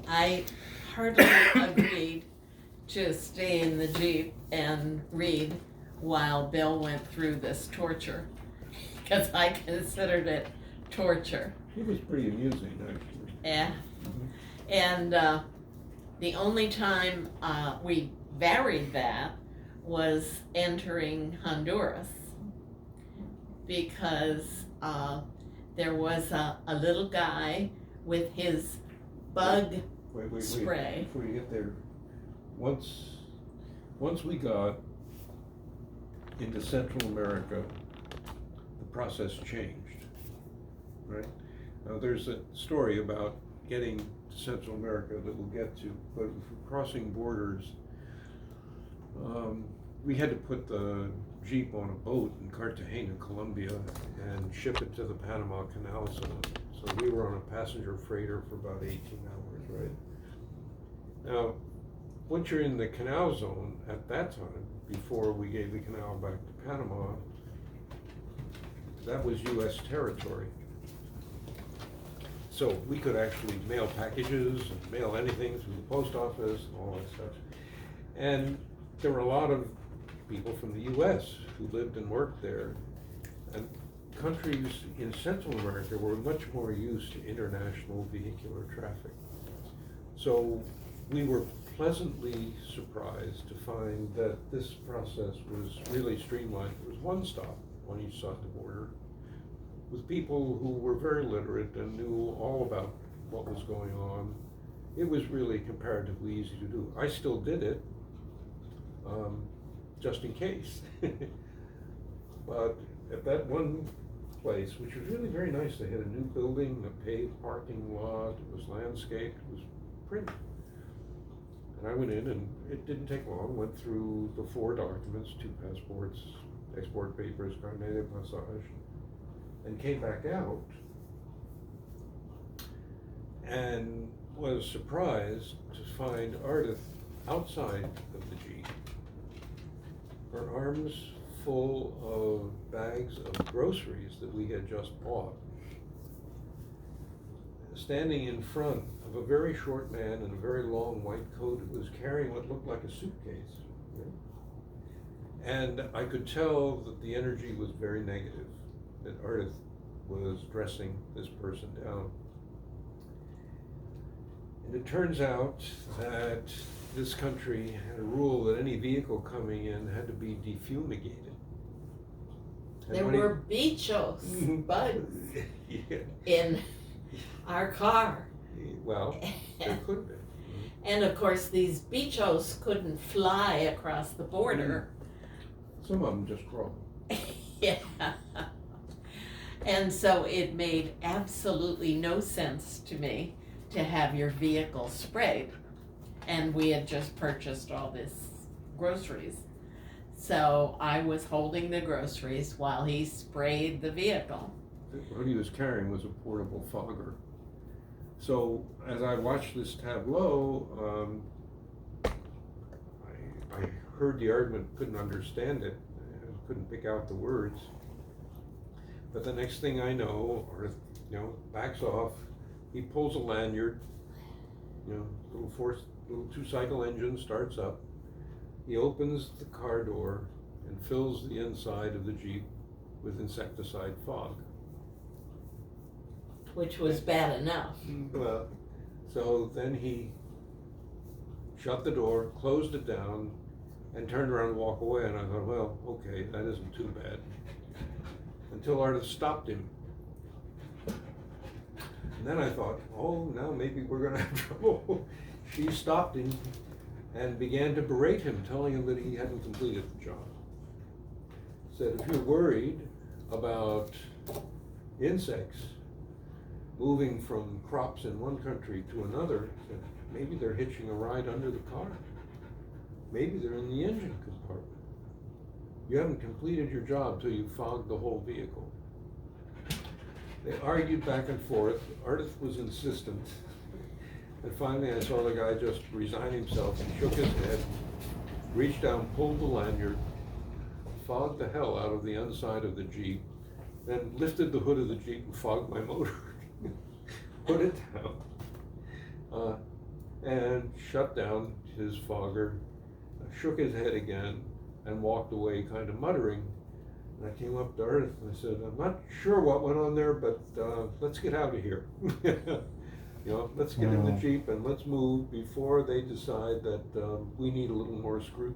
I heartily agreed to stay in the Jeep and read while Bill went through this torture, because I considered it torture. It was pretty amusing, actually. Yeah. And the only time we varied that was entering Honduras, because there was a little guy with his bug Wait, spray. before you get there, once we got into Central America, the process changed, right? Now, there's a story about getting to Central America that we'll get to, but for crossing borders, we had to put the Jeep on a boat in Cartagena, Colombia, and ship it to the Panama Canal zone. So we were on a passenger freighter for about 18 hours, right? Now, once you're in the canal zone at that time, before we gave the canal back to Panama, that was US territory. So we could actually mail packages and mail anything through the post office and all that stuff. And there were a lot of people from the US who lived and worked there. And countries in Central America were much more used to international vehicular traffic. So we were pleasantly surprised to find that this process was really streamlined. It was one stop on each side of the border, with people who were very literate and knew all about what was going on. It was really comparatively easy to do. I still did it, just in case. But at that one place, which was really very nice, they had a new building, a paved parking lot, it was landscaped, it was pretty. And I went in, and it didn't take long, went through the 4 documents, 2 passports, export papers, carnet de passage, and came back out and was surprised to find Ardith outside of the Jeep, her arms full of bags of groceries that we had just bought, standing in front of a very short man in a very long white coat who was carrying what looked like a suitcase. And I could tell that the energy was very negative, that Ardith was dressing this person down. And it turns out that this country had a rule that any vehicle coming in had to be defumigated. And There were bichos, bugs, yeah. in our car. Well, there could be. And of course, these bichos couldn't fly across the border. Some of them just crawl. Yeah. And so it made absolutely no sense to me to have your vehicle sprayed. And we had just purchased all this groceries. So I was holding the groceries while he sprayed the vehicle. What he was carrying was a portable fogger. So as I watched this tableau, I heard the argument, couldn't understand it, couldn't pick out the words. But the next thing I know, backs off, he pulls a lanyard, little 2-cycle engine starts up. He opens the car door and fills the inside of the Jeep with insecticide fog. Which was bad enough. Well, so then he shut the door, closed it down, and turned around and walked away. And I thought, well, okay, that isn't too bad. Until Ardith stopped him. And then I thought, oh, now maybe we're gonna have trouble. She stopped him and began to berate him, telling him that he hadn't completed the job. Said, if you're worried about insects moving from crops in one country to another, maybe they're hitching a ride under the car. Maybe they're in the engine compartment. You haven't completed your job till you fogged the whole vehicle. They argued back and forth. Ardith was insistent. And finally I saw the guy just resign himself and shook his head, reached down, pulled the lanyard, fogged the hell out of the inside of the Jeep, then lifted the hood of the Jeep and fogged my motor. put it down, and shut down his fogger, shook his head again, and walked away kind of muttering. And I came up to Ardith and I said, I'm not sure what went on there, but let's get out of here. You know, let's get in the Jeep and let's move before they decide that we need a little more scrutiny.